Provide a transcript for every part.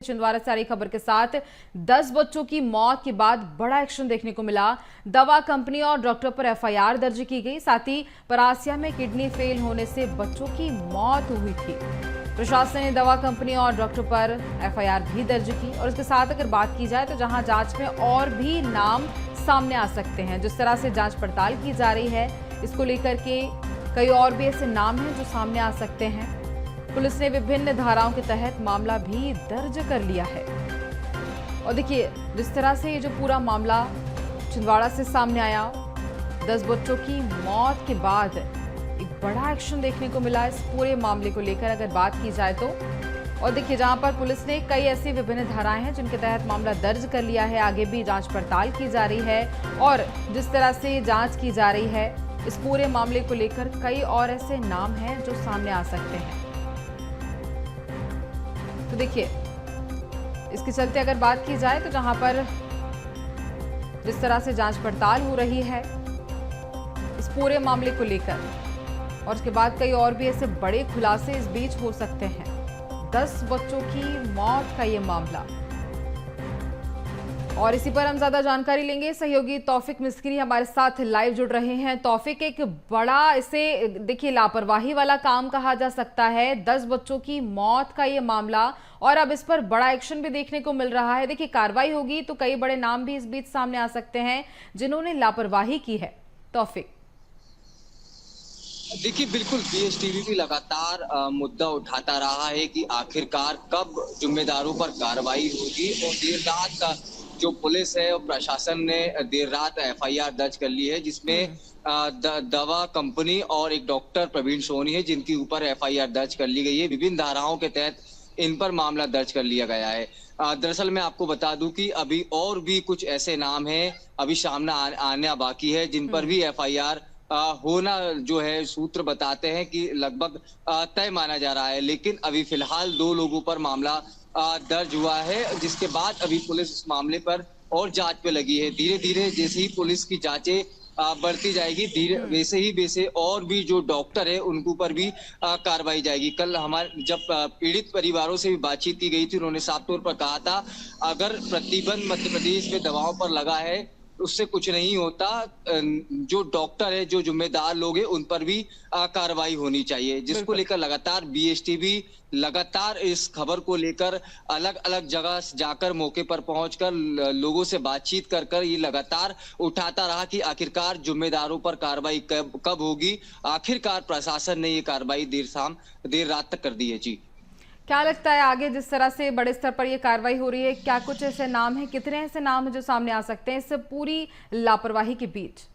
छिंदवाड़ा से आ रही खबर के साथ 10 बच्चों की मौत के बाद बड़ा एक्शन देखने को मिला। दवा कंपनी और डॉक्टर पर एफआईआर दर्ज की गई। साथ ही परासिया में किडनी फेल होने से बच्चों की मौत हुई थी। प्रशासन ने दवा कंपनी और डॉक्टर पर एफआईआर भी दर्ज की। और इसके साथ अगर बात की जाए तो जहां जांच में और भी नाम सामने आ सकते हैं, जिस तरह से जांच पड़ताल की जा रही है, इसको लेकर के कई और भी ऐसे नाम हैं जो सामने आ सकते हैं। पुलिस ने विभिन्न धाराओं के तहत मामला भी दर्ज कर लिया है। और देखिए, जिस तरह से ये जो पूरा मामला छिंदवाड़ा से सामने आया, 10 बच्चों की मौत के बाद एक बड़ा एक्शन देखने को मिला इस पूरे मामले को लेकर अगर बात की जाए तो। और देखिए, जहां पर पुलिस ने कई ऐसी विभिन्न धाराएं हैं जिनके तहत मामला दर्ज कर लिया है, आगे भी जांच पड़ताल की जा रही है। और जिस तरह से जांच की जा रही है इस पूरे मामले को लेकर कई और ऐसे नाम हैं जो सामने आ सकते हैं। तो देखिए, इसके चलते अगर बात की जाए तो जहां पर जिस तरह से जांच पड़ताल हो रही है इस पूरे मामले को लेकर, और उसके बाद कई और भी ऐसे बड़े खुलासे इस बीच हो सकते हैं। 10 बच्चों की मौत का ये मामला, और इसी पर हम ज्यादा जानकारी लेंगे। सहयोगी तौफिक मिस्त्री हमारे साथ लाइव जुड़ रहे हैं। तौफिक, एक बड़ा इसे देखिए लापरवाही वाला काम कहा जा सकता है, 10 बच्चों की मौत का ये मामला, और अब इस पर बड़ा एक्शन भी देखने को मिल रहा है। देखिए, कार्रवाई होगी तो कई बड़े नाम भी इस बीच सामने आ सकते हैं जिन्होंने लापरवाही की है। तौफिक, देखिए, बिल्कुल बीएसटीवी भी लगातार मुद्दा उठाता रहा है कि आखिरकार कब जिम्मेदारों पर कार्रवाई होगी। और देर रात का जो पुलिस है और प्रशासन ने देर रात एफआईआर दर्ज कर ली है, जिसमें दवा कंपनी और एक डॉक्टर प्रवीण सोनी है जिनके ऊपर एफआईआर दर्ज कर ली गई है। विभिन्न धाराओं के तहत इन पर मामला दर्ज कर लिया गया है। दरअसल मैं आपको बता दूं कि अभी और भी कुछ ऐसे नाम हैं अभी सामने आना बाकी है जिन पर भी एफआईआर होना जो है सूत्र बताते हैं कि लगभग तय माना जा रहा है। लेकिन अभी फिलहाल 2 लोगों पर मामला दर्ज हुआ है, जिसके बाद अभी पुलिस इस मामले पर और जांच पे लगी है। धीरे धीरे जैसे ही पुलिस की जांचें बढ़ती जाएगी, धीरे वैसे और भी जो डॉक्टर है उनके ऊपर भी कार्रवाई जाएगी। कल हमारे जब पीड़ित परिवारों से भी बातचीत की गई थी, उन्होंने साफ तौर पर कहा था अगर प्रतिबंध मध्य प्रदेश में दवाओं पर लगा है उससे कुछ नहीं होता, जो डॉक्टर है, जो जिम्मेदार लोग हैं, उन पर भी कार्रवाई होनी चाहिए। जिसको लेकर लगातार बीएसटीवी लगातार इस खबर को लेकर अलग अलग जगह जाकर मौके पर पहुंचकर लोगों से बातचीत कर ये लगातार उठाता रहा कि आखिरकार जिम्मेदारों पर कार्रवाई कब होगी। आखिरकार प्रशासन ने ये कार्रवाई देर रात तक कर दी है। जी, क्या लगता है आगे जिस तरह से बड़े स्तर पर यह कार्रवाई हो रही है, क्या कुछ ऐसे नाम हैं, कितने ऐसे नाम हैं जो सामने आ सकते हैं इस पूरी लापरवाही के बीच?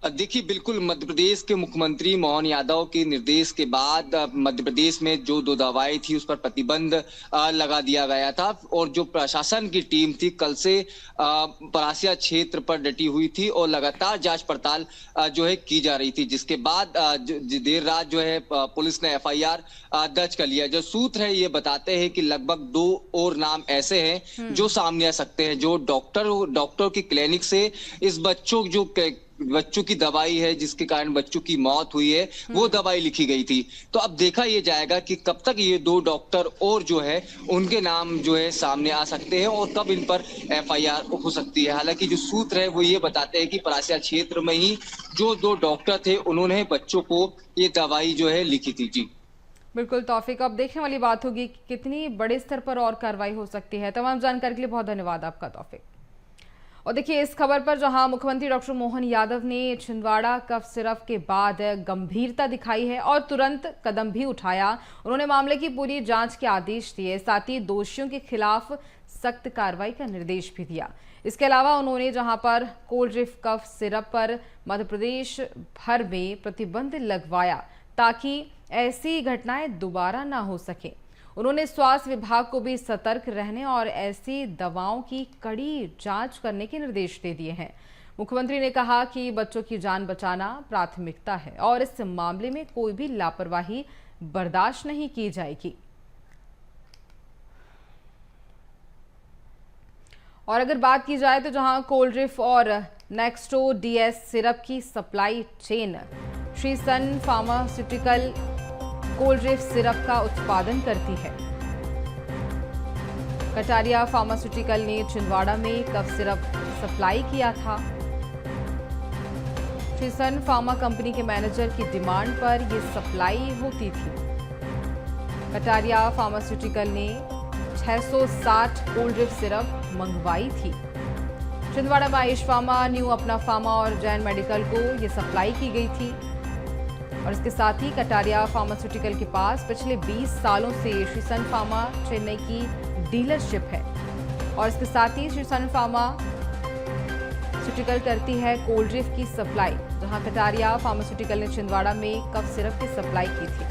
देखिए, बिल्कुल मध्य प्रदेश के मुख्यमंत्री मोहन यादव के निर्देश के बाद मध्य प्रदेश में जो 2 दवाएं थी उस पर प्रतिबंध लगा दिया गया था। और जो प्रशासन की टीम थी कल से परासिया क्षेत्र पर डटी हुई थी और लगातार जांच पड़ताल जो है की जा रही थी। जिसके बाद देर रात जो है पुलिस ने एफआईआर दर्ज कर लिया। जो सूत्र है ये बताते हैं कि लगभग 2 और नाम ऐसे हैं जो सामने आ सकते हैं, जो डॉक्टर की क्लिनिक से इस बच्चों की दवाई है जिसके कारण बच्चों की मौत हुई है, वो दवाई लिखी गई थी। तो अब देखा ये जाएगा कि कब तक ये 2 डॉक्टर और जो है उनके नाम जो है सामने आ सकते हैं और कब इन पर एफआईआर हो सकती है। हालांकि जो सूत्र है वो ये बताते हैं कि परासिया क्षेत्र में ही जो 2 डॉक्टर थे उन्होंने बच्चों को ये दवाई जो है लिखी थी। जी, बिल्कुल तौफिक, अब देखने वाली बात होगी कि कितनी बड़े स्तर पर और कार्रवाई हो सकती है। तमाम जानकारी के लिए बहुत धन्यवाद आपका तौफिक। और देखिए, इस खबर पर जहां मुख्यमंत्री डॉक्टर मोहन यादव ने छिंदवाड़ा कफ सिरप के बाद गंभीरता दिखाई है और तुरंत कदम भी उठाया। उन्होंने मामले की पूरी जांच के आदेश दिए, साथ ही दोषियों के खिलाफ सख्त कार्रवाई का निर्देश भी दिया। इसके अलावा उन्होंने जहां पर कोल्ड ड्रिफ कफ सिरप पर मध्य प्रदेश भर में प्रतिबंध लगवाया ताकि ऐसी घटनाएं दोबारा ना हो सके। उन्होंने स्वास्थ्य विभाग को भी सतर्क रहने और ऐसी दवाओं की कड़ी जांच करने के निर्देश दे दिए हैं। मुख्यमंत्री ने कहा कि बच्चों की जान बचाना प्राथमिकता है और इस मामले में कोई भी लापरवाही बर्दाश्त नहीं की जाएगी। और अगर बात की जाए तो जहां कोल्ड ड्रिफ और नेक्स्टो डीएस सिरप की सप्लाई चेन श्री सन फार्मास्यूटिकल कोल्ड ड्रिफ सिरप का उत्पादन करती है। कटारिया फार्मास्यूटिकल ने छिंदवाड़ा में कफ सिरप सप्लाई किया था। श्रीसन फार्मा कंपनी के मैनेजर की डिमांड पर यह सप्लाई होती थी। कटारिया फार्मास्यूटिकल ने 660 कोल्ड ड्रिप सिरप मंगवाई थी। छिंदवाड़ा में आयुष फार्मा, न्यू अपना फार्मा और जैन मेडिकल को ये सप्लाई की गई थी। और इसके साथ ही कटारिया फार्मास्यूटिकल के पास पिछले 20 सालों से श्रीसन फार्मा चेन्नई की डीलरशिप है। और इसके साथ ही श्रीसन फार्मास्यूटिकल करती है कोल्ड ड्रिप की सप्लाई, जहां कटारिया फार्मास्यूटिकल ने छिंदवाड़ा में कफ सिरप की सप्लाई की थी।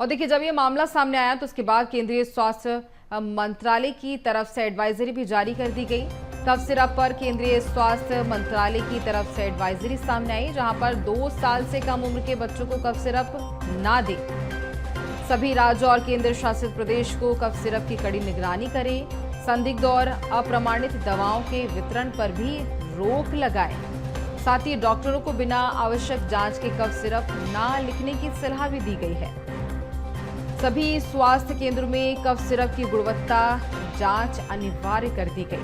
और देखिए, जब ये मामला सामने आया तो उसके बाद केंद्रीय स्वास्थ्य मंत्रालय की तरफ से एडवाइजरी भी जारी कर दी गई। कफ सिरप पर केंद्रीय स्वास्थ्य मंत्रालय की तरफ से एडवाइजरी सामने आई, जहां पर 2 साल से कम उम्र के बच्चों को कफ सिरप ना दें। सभी राज्य और केंद्र शासित प्रदेश को कफ सिरप की कड़ी निगरानी करें। संदिग्ध और अप्रमाणित दवाओं के वितरण पर भी रोक लगाएं। साथ ही डॉक्टरों को बिना आवश्यक जांच के कफ सिरप ना लिखने की सलाह भी दी गई है। सभी स्वास्थ्य केंद्रों में कफ सिरप की गुणवत्ता जांच अनिवार्य कर दी गई।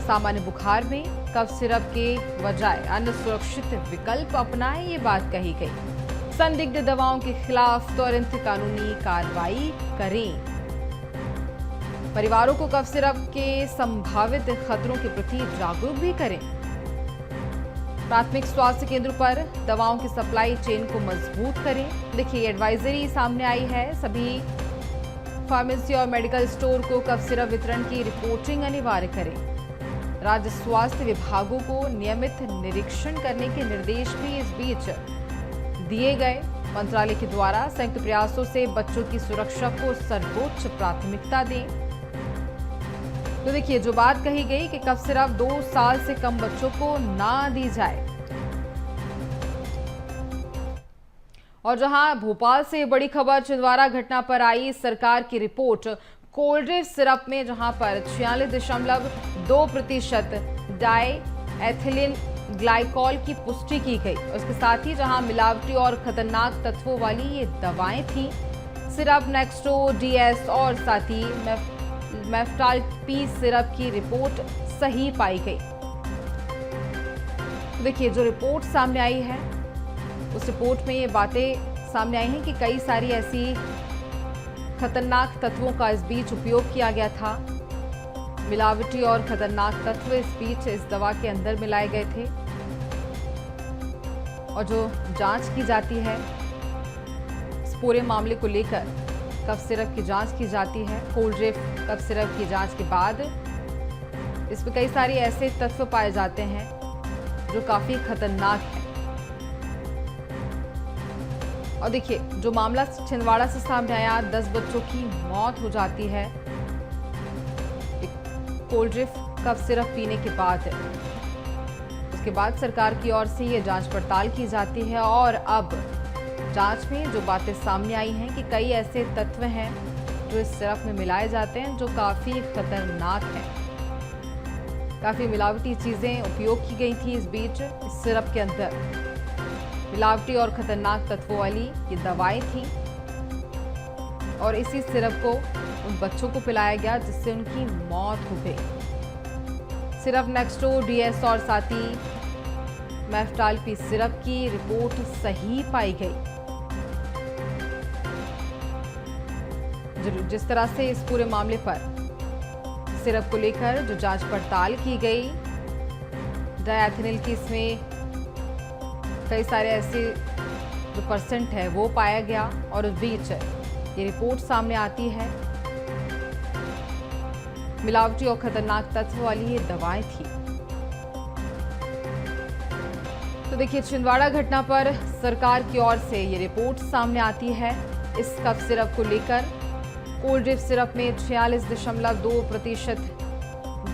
सामान्य बुखार में कफ सिरप के बजाय अन्य सुरक्षित विकल्प अपनाएं, ये बात कही गई। संदिग्ध दवाओं के खिलाफ त्वरित कानूनी कार्रवाई करें। परिवारों को कफ सिरप के संभावित खतरों के प्रति जागरूक भी करें। प्राथमिक स्वास्थ्य केंद्रों पर दवाओं की सप्लाई चेन को मजबूत करें। देखिए, एडवाइजरी सामने आई है। सभी फार्मेसी और मेडिकल स्टोर को कफ सिरप वितरण की रिपोर्टिंग अनिवार्य करें। राज्य स्वास्थ्य विभागों को नियमित निरीक्षण करने के निर्देश भी इस बीच दिए गए। मंत्रालय के द्वारा संयुक्त प्रयासों से बच्चों की सुरक्षा को सर्वोच्च प्राथमिकता दें। तो देखिए, जो बात कही गई कि कफ सिरप 2 साल से कम बच्चों को ना दी जाए। और जहां भोपाल से बड़ी खबर छिंदवाड़ा घटना पर आई सरकार की रिपोर्ट। कोल्ड ड्रिप सिरप में जहां पर 46.2% डाई एथिलीन ग्लाइकॉल की पुष्टि की गई। उसके साथ ही जहां मिलावटी और खतरनाक तत्वों वाली ये दवाएं थी। सिरप नेक्स्टो डीएस और साथ ही मेफ्टाल पी सिरप की रिपोर्ट सही पाई गई। देखिए, जो रिपोर्ट सामने आई है उस रिपोर्ट में ये बातें सामने आई हैं कि कई सारी ऐसी खतरनाक तत्वों का इस बीच उपयोग किया गया था। मिलावटी और खतरनाक तत्व इस बीच इस दवा के अंदर मिलाए गए थे। और जो जांच की जाती है इस पूरे मामले को लेकर, कफ सिरप की जांच की जाती है। कोल्ड ड्रिप कफ सिरप की जांच के बाद इसमें कई सारे ऐसे तत्व पाए जाते हैं जो काफी खतरनाक है। और देखिए, जो मामला छिंदवाड़ा से सामने आया, 10 बच्चों की मौत हो जाती है कोल्ड ड्रिप कफ सिरप पीने के बाद। उसके बाद सरकार की ओर से ये जांच पड़ताल की जाती है। और अब जांच में जो बातें सामने आई हैं कि कई ऐसे तत्व हैं जो इस सिरप में मिलाए जाते हैं जो काफी खतरनाक हैं। काफी मिलावटी चीजें उपयोग की गई थी इस बीच इस सिरप के अंदर। मिलावटी और खतरनाक तत्वों वाली ये दवाएं थी और इसी सिरप को उन बच्चों को पिलाया गया जिससे उनकी मौत हो गई। सिरप नेक्स्टो डीएस और साथ ही मेफ्टाल पी सिरप की रिपोर्ट सही पाई गई। जिस तरह से इस पूरे मामले पर सिरप को लेकर जो जांच पड़ताल की गई, डायथिनिल की इसमें कई सारे ऐसे जो परसेंट है वो पाया गया। और उस बीच ये रिपोर्ट सामने आती है मिलावटी और खतरनाक तत्व वाली ये दवाएं थी। तो देखिए, छिंदवाड़ा घटना पर सरकार की ओर से ये रिपोर्ट सामने आती है इस कफ सिरप को लेकर। कोल्ड ड्रिप सिरप में 46.2%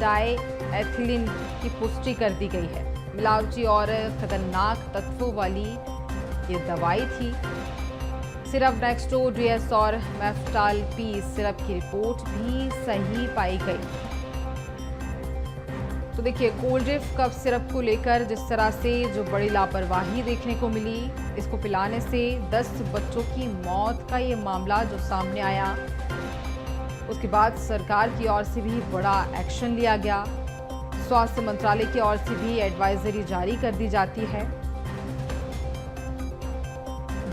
डाई एथिलीन की पुष्टि कर दी गई है। मिलावटी और खतरनाक तत्वों वाली ये दवाई थी। सिरप नेक्स्टो डीएस और मेफ्टाल पी सिरप की रिपोर्ट भी सही पाई गई। तो देखिए, कोल्ड ड्रिंक कफ सिरप को लेकर जिस तरह से जो बड़ी लापरवाही देखने को मिली, इसको पिलाने से 10 बच्चों की मौत का ये मामला जो सामने आया, उसके बाद सरकार की ओर से भी बड़ा एक्शन लिया गया। स्वास्थ्य मंत्रालय की ओर से भी एडवाइजरी जारी कर दी जाती है।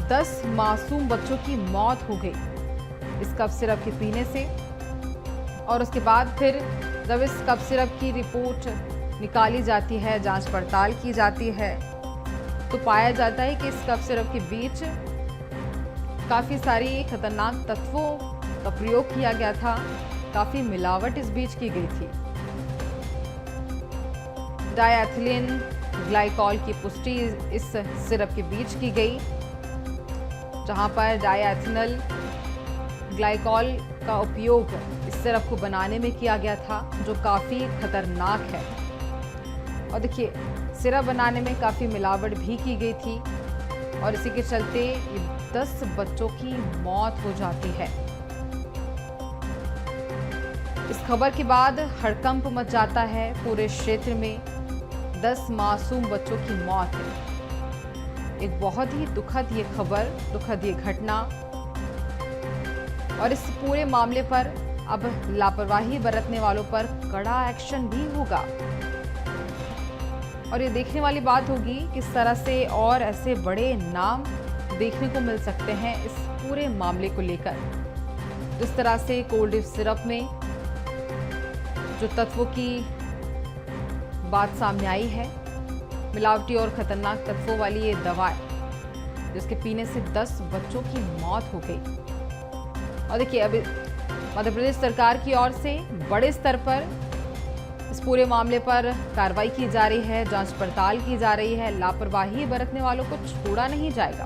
10 मासूम बच्चों की मौत हो गई इस कफ सिरप के पीने से। और उसके बाद फिर जब इस कफ सिरप की रिपोर्ट निकाली जाती है, जांच पड़ताल की जाती है, तो पाया जाता है कि इस कफ सिरप के बीच काफ़ी सारी खतरनाक तत्वों का प्रयोग किया गया था, काफ़ी मिलावट इस बीच की गई थी। डायएथिलीन ग्लाइकॉल की पुष्टि इस सिरप के बीच की गई, जहां पर डायएथिनल ग्लाइकॉल का उपयोग इस सिरप को बनाने में किया गया था, जो काफ़ी खतरनाक है। और देखिए, सिरप बनाने में काफ़ी मिलावट भी की गई थी और इसी के चलते 10 बच्चों की मौत हो जाती है। इस खबर के बाद हड़कंप मच जाता है पूरे क्षेत्र में। 10 मासूम बच्चों की मौत है। एक बहुत ही दुखद ये खबर, दुखद ये घटना। और इस पूरे मामले पर अब लापरवाही बरतने वालों पर कड़ा एक्शन भी होगा। और ये देखने वाली बात होगी किस तरह से और ऐसे बड़े नाम देखने को मिल सकते हैं इस पूरे मामले को लेकर। जिस तरह से कोल्ड ड्रिंक सिरप में जो तत्वों की बात सामने आई है, मिलावटी और खतरनाक तत्वों वाली ये दवा है, जिसके पीने से 10 बच्चों की मौत हो गई। और देखिए, अभी मध्य प्रदेश सरकार की ओर से बड़े स्तर पर इस पूरे मामले पर कार्रवाई की जा रही है, जांच पड़ताल की जा रही है। लापरवाही बरतने वालों को छोड़ा नहीं जाएगा।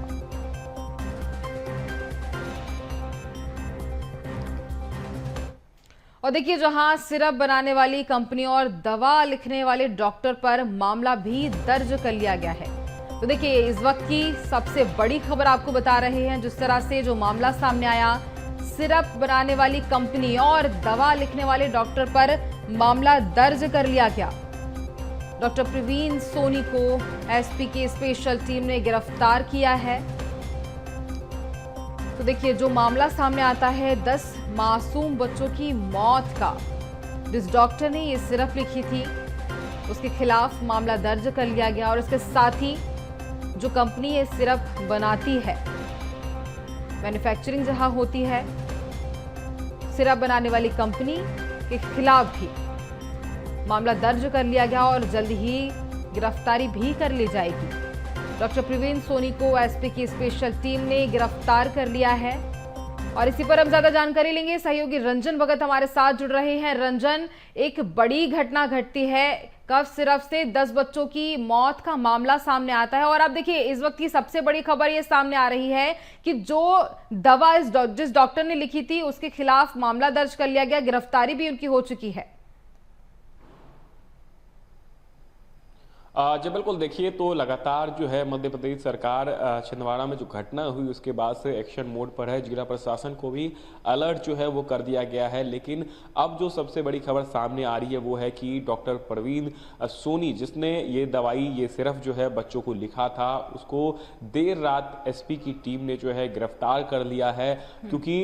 और देखिए, जहां सिरप बनाने वाली कंपनी और दवा लिखने वाले डॉक्टर पर मामला भी दर्ज कर लिया गया है। तो देखिए, इस वक्त की सबसे बड़ी खबर आपको बता रहे हैं। जिस तरह से जो मामला सामने आया, सिरप बनाने वाली कंपनी और दवा लिखने वाले डॉक्टर पर मामला दर्ज कर लिया गया। डॉक्टर प्रवीण सोनी को एसपी की स्पेशल टीम ने गिरफ्तार किया है। तो देखिए, जो मामला सामने आता है 10 मासूम बच्चों की मौत का, जिस डॉक्टर ने ये सिरप लिखी थी उसके खिलाफ मामला दर्ज कर लिया गया। और इसके साथ ही जो कंपनी ये सिरप बनाती है, मैन्युफैक्चरिंग जहां होती है, सिरप बनाने वाली कंपनी के खिलाफ भी मामला दर्ज कर लिया गया और जल्द ही गिरफ्तारी भी कर ली जाएगी। डॉक्टर प्रवीण सोनी को एसपी की स्पेशल टीम ने गिरफ्तार कर लिया है। और इसी पर हम ज्यादा जानकारी लेंगे। सहयोगी रंजन भगत हमारे साथ जुड़ रहे हैं। रंजन, एक बड़ी घटना घटती है, कफ सिरप से 10 बच्चों की मौत का मामला सामने आता है। और अब देखिए, इस वक्त की सबसे बड़ी खबर ये सामने आ रही है कि जो दवा जिस डॉक्टर ने लिखी थी उसके खिलाफ मामला दर्ज कर लिया गया, गिरफ्तारी भी उनकी हो चुकी है। जी बिल्कुल, देखिए तो लगातार जो है मध्य प्रदेश सरकार छिंदवाड़ा में जो घटना हुई उसके बाद से एक्शन मोड पर है। जिला प्रशासन को भी अलर्ट जो है वो कर दिया गया है। लेकिन अब जो सबसे बड़ी खबर सामने आ रही है वो है कि डॉक्टर प्रवीण सोनी, जिसने ये दवाई, ये सिरप जो है बच्चों को लिखा था, उसको देर रात एसपी की टीम ने जो है गिरफ्तार कर लिया है। क्योंकि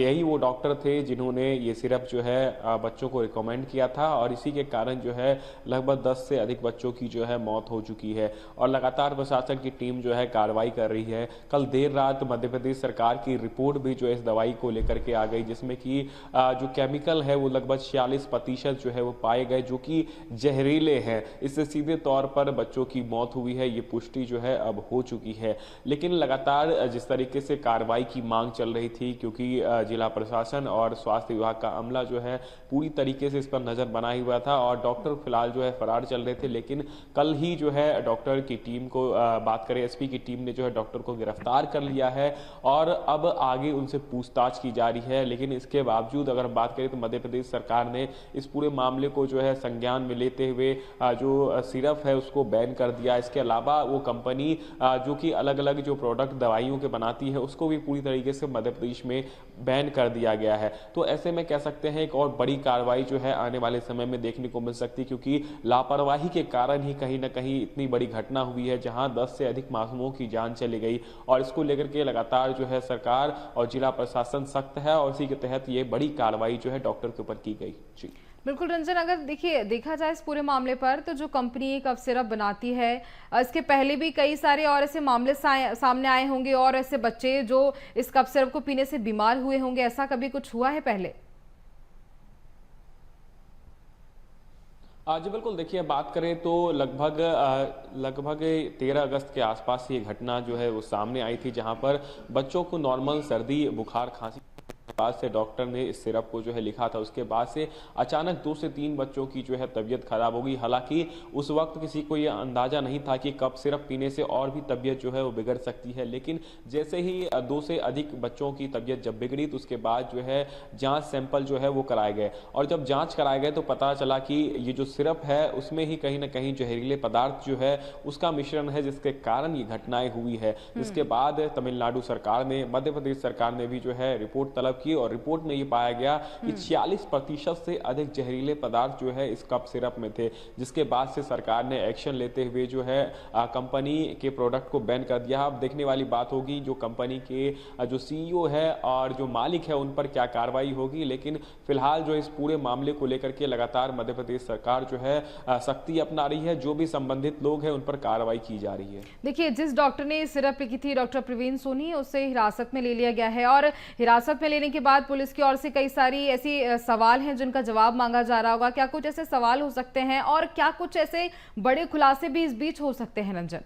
यही वो डॉक्टर थे जिन्होंने ये सिरप जो है बच्चों को रिकमेंड किया था और इसी के कारण जो है लगभग 10 से अधिक बच्चों की जो है मौत हो चुकी है। और लगातार प्रशासन की टीम जो है कार्रवाई कर रही है। कल देर रात मध्य प्रदेश सरकार की रिपोर्ट भी जो है इस दवाई को लेकर के आ गई, जिसमें कि जो केमिकल है वो लगभग 46% जो है वो पाए गए, जो कि जहरीले हैं। इससे सीधे तौर पर बच्चों की मौत हुई है, ये पुष्टि जो है अब हो चुकी है। लेकिन लगातार जिस तरीके से कार्रवाई की मांग चल रही थी, क्योंकि जिला प्रशासन और स्वास्थ्य विभाग का अमला जो है पूरी तरीके से इस पर नजर बनाए हुआ था और डॉक्टर फिलहाल जो है फरार चल रहे थे। लेकिन कल ही जो है डॉक्टर की टीम को बात करें, एसपी की टीम ने जो है डॉक्टर को गिरफ्तार कर लिया है और अब आगे उनसे पूछताछ की जा रही है। लेकिन इसके बावजूद अगर हम बात करें तो मध्य प्रदेश सरकार ने इस पूरे मामले को जो है संज्ञान में लेते हुए जो सिरप है उसको बैन कर दिया। इसके अलावा वो कंपनी जो कि अलग अलग जो प्रोडक्ट दवाइयों के बनाती है उसको भी पूरी तरीके से मध्य प्रदेश में बैन कर दिया गया है। तो ऐसे में कह सकते हैं एक और बड़ी कार्रवाई जो है आने वाले समय में देखने को मिल सकती है, क्योंकि लापरवाही के कारण ही कहीं ना कहीं इतनी बड़ी घटना हुई है जहां 10 से अधिक मासूमों की जान चली गई। और इसको लेकर के लगातार जो है सरकार और जिला प्रशासन सख्त है और इसी के तहत ये बड़ी कार्रवाई जो है डॉक्टर के ऊपर की गई। जी बिल्कुल रंजन, अगर देखा जाए इस पूरे मामले पर तो जो कंपनी कफ सिरप बनाती है, इसके पहले भी कई सारे और ऐसे मामले सामने आए होंगे और ऐसे बच्चे जो इस कफ सिरप को पीने से बीमार हुए होंगे, ऐसा कभी कुछ हुआ है पहले? जी बिल्कुल, देखिए बात करें तो लगभग 13 अगस्त के आसपास ये घटना जो है वो सामने आई थी, जहां पर बच्चों को नॉर्मल सर्दी बुखार खांसी बाद से डॉक्टर ने इस सिरप को जो है लिखा था। उसके बाद से अचानक 2 से 3 बच्चों की जो है तबीयत खराब हो गई। हालांकि उस वक्त किसी को ये अंदाजा नहीं था कि कफ सिरप पीने से और भी तबीयत जो है वो बिगड़ सकती है। लेकिन जैसे ही 2 से अधिक बच्चों की तबीयत जब बिगड़ी तो उसके बाद जो है जांच सैंपल जो है वो कराए गए और जब जांच कराए गए तो पता चला कि ये जो सिरप है उसमें ही कहीं ना कहीं जहरीले पदार्थ जो है उसका मिश्रण है, जिसके कारण ये घटनाएं हुई है। जिसके बाद तमिलनाडु सरकार ने, मध्य प्रदेश सरकार ने भी जो है रिपोर्ट तलब की और रिपोर्ट में ये पाया गया कि 46% से अधिक जहरीले पदार्थ जो है इस कप सिरप में थे, जिसके बाद से सरकार ने एक्शन लेते हुए जो है कंपनी के प्रोडक्ट को बैन कर दिया। अब देखने वाली बात होगी जो कंपनी के जो सीईओ है और जो मालिक है उन पर क्या कार्रवाई होगी। लेकिन फिलहाल जो इस पूरे मामले को लेकर के लगातार मध्य प्रदेश सरकार जो है सख्ती अपना रही है, जो भी संबंधित लोग हैं उन पर कार्रवाई की जा रही है। देखिए, जिस डॉक्टर ने सिरप लिखी थी, डॉक्टर प्रवीण सोनी, उसे हिरासत में ले लिया गया है और हिरासत में लेने के बाद पुलिस की ओर से कई सारी ऐसी सवाल हैं जिनका जवाब मांगा जा रहा होगा। क्या कुछ ऐसे सवाल हो सकते हैं और क्या कुछ ऐसे बड़े खुलासे भी इस बीच हो सकते हैं रंजन?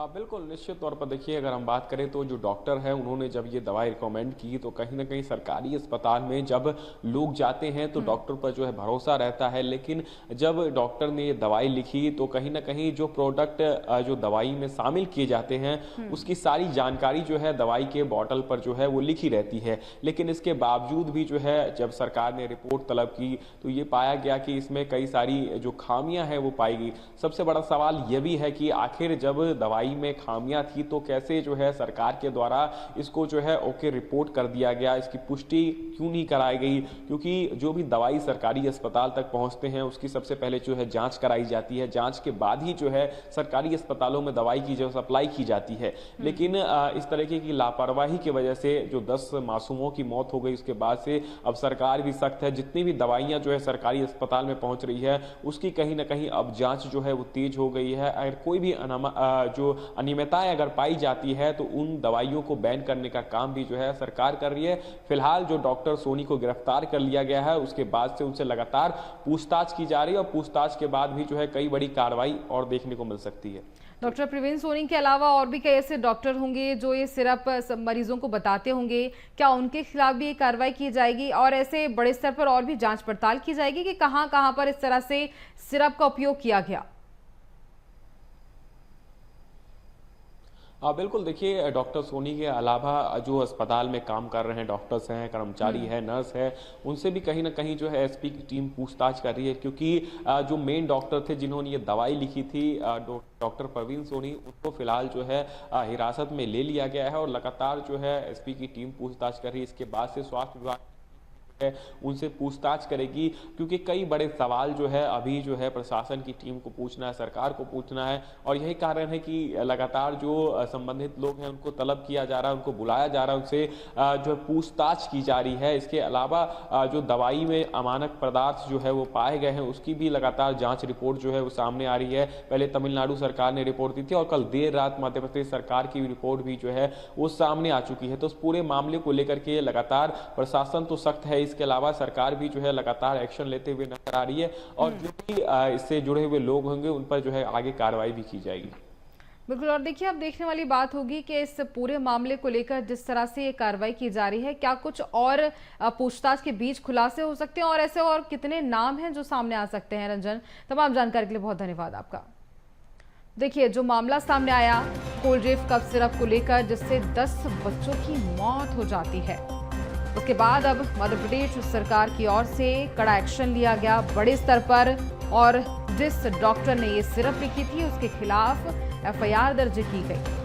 बिल्कुल, निश्चित तौर पर देखिए अगर हम बात करें तो जो डॉक्टर है उन्होंने जब ये दवाई रिकमेंड की तो कहीं ना कहीं सरकारी अस्पताल में जब लोग जाते हैं तो डॉक्टर पर जो है भरोसा रहता है। लेकिन जब डॉक्टर ने ये दवाई लिखी तो कहीं ना कहीं जो प्रोडक्ट जो दवाई में शामिल किए जाते हैं उसकी सारी जानकारी जो है दवाई के बॉटल पर जो है वो लिखी रहती है। लेकिन इसके बावजूद भी जो है जब सरकार ने रिपोर्ट तलब की तो ये पाया गया कि इसमें कई सारी जो खामियां हैं वो पाई गई। सबसे बड़ा सवाल यह भी है कि आखिर जब दवाई में खामियां थी तो कैसे जो है सरकार के द्वारा इसको जो है ओके रिपोर्ट कर दिया गया, इसकी पुष्टि क्यों नहीं कराई गई? क्योंकि जो भी दवाई सरकारी अस्पताल तक पहुंचते हैं उसकी सबसे पहले जो है जांच कराई जाती है, जांच के बाद ही जो है सरकारी अस्पतालों में दवाई की जो सप्लाई की जाती है। लेकिन इस तरीके की लापरवाही की वजह से जो 10 मासूमों की मौत हो गई उसके बाद से अब सरकार भी सख्त है। जितनी भी दवाइयां जो है सरकारी अस्पताल में पहुंच रही है उसकी कहीं ना कहीं अब जांच जो है वो तेज हो गई है। अगर कोई भी जो अनियमितताएं अगर पाई जाती है तो उन दवाइयों को बैन करने का काम भी जो है सरकार कर रही है। फिलहाल जो डॉक्टर सोनी को गिरफ्तार कर लिया गया है उसके बाद से उनसे लगातार पूछताछ की जा रही है और पूछताछ के बाद भी जो है कई बड़ी कार्रवाई और देखने को मिल सकती है। डॉक्टर प्रवीण सोनी के अलावा और भी कई ऐसे डॉक्टर होंगे जो ये सिरप मरीजों को बताते होंगे, क्या उनके खिलाफ भी कार्रवाई की जाएगी और ऐसे बड़े स्तर पर और भी जांच पड़ताल की जाएगी कि कहां पर इस तरह से सिरप का उपयोग किया गया? बिल्कुल, देखिए डॉक्टर सोनी के अलावा जो अस्पताल में काम कर रहे हैं डॉक्टर्स हैं, कर्मचारी हैं, नर्स है, उनसे भी कहीं ना कहीं जो है एसपी की टीम पूछताछ कर रही है। क्योंकि जो मेन डॉक्टर थे जिन्होंने ये दवाई लिखी थी डॉक्टर प्रवीण सोनी, उनको फिलहाल जो है हिरासत में ले लिया गया है और लगातार जो है एसपी की टीम पूछताछ कर रही है। इसके बाद से स्वास्थ्य विभाग है उनसे पूछताछ करेगी, क्योंकि कई बड़े सवाल जो है अभी जो है प्रशासन की टीम को पूछना है, सरकार को पूछना है और यही कारण है कि लगातार जो संबंधित लोग हैं उनको तलब किया जा रहा है, उनको बुलाया जा रहा है, उनसे जो है पूछताछ की जा रही है। इसके अलावा जो दवाई में अमानक पदार्थ जो है वो पाए गए हैं उसकी भी लगातार जांच रिपोर्ट जो है वो सामने आ रही है। पहले तमिलनाडु सरकार ने रिपोर्ट दी थी और कल देर रात मध्य प्रदेश सरकार की रिपोर्ट भी जो है वो सामने आ चुकी है। तो उस पूरे मामले को लेकर के लगातार प्रशासन तो सख्त है, इसके अलावा सरकार भी जो है लगातार एक्शन लेते हुए नजर आ रही है और जो भी इससे जुड़े हुए लोग होंगे उन पर जो है आगे कार्रवाई भी की जाएगी। बिल्कुल। और देखिए, अब देखने वाली बात होगी कि इस पूरे मामले को लेकर जिस तरह से ये कार्रवाई की जा रही है, क्या कुछ और पूछताछ के बीच खुलासे हो सकते हैं, और ऐसे और कितने नाम हैं जो सामने आ सकते हैं? रंजन, तमाम जानकारी के लिए बहुत धन्यवाद आपका। देखिए, जो मामला सामने आया कोलड्रिव कफ सिरप को लेकर, जिससे 10 बच्चों की मौत हो जाती है, उसके बाद अब मध्य प्रदेश सरकार की ओर से कड़ा एक्शन लिया गया बड़े स्तर पर, और जिस डॉक्टर ने ये सिरप लिखी थी उसके खिलाफ एफआईआर दर्ज की गई।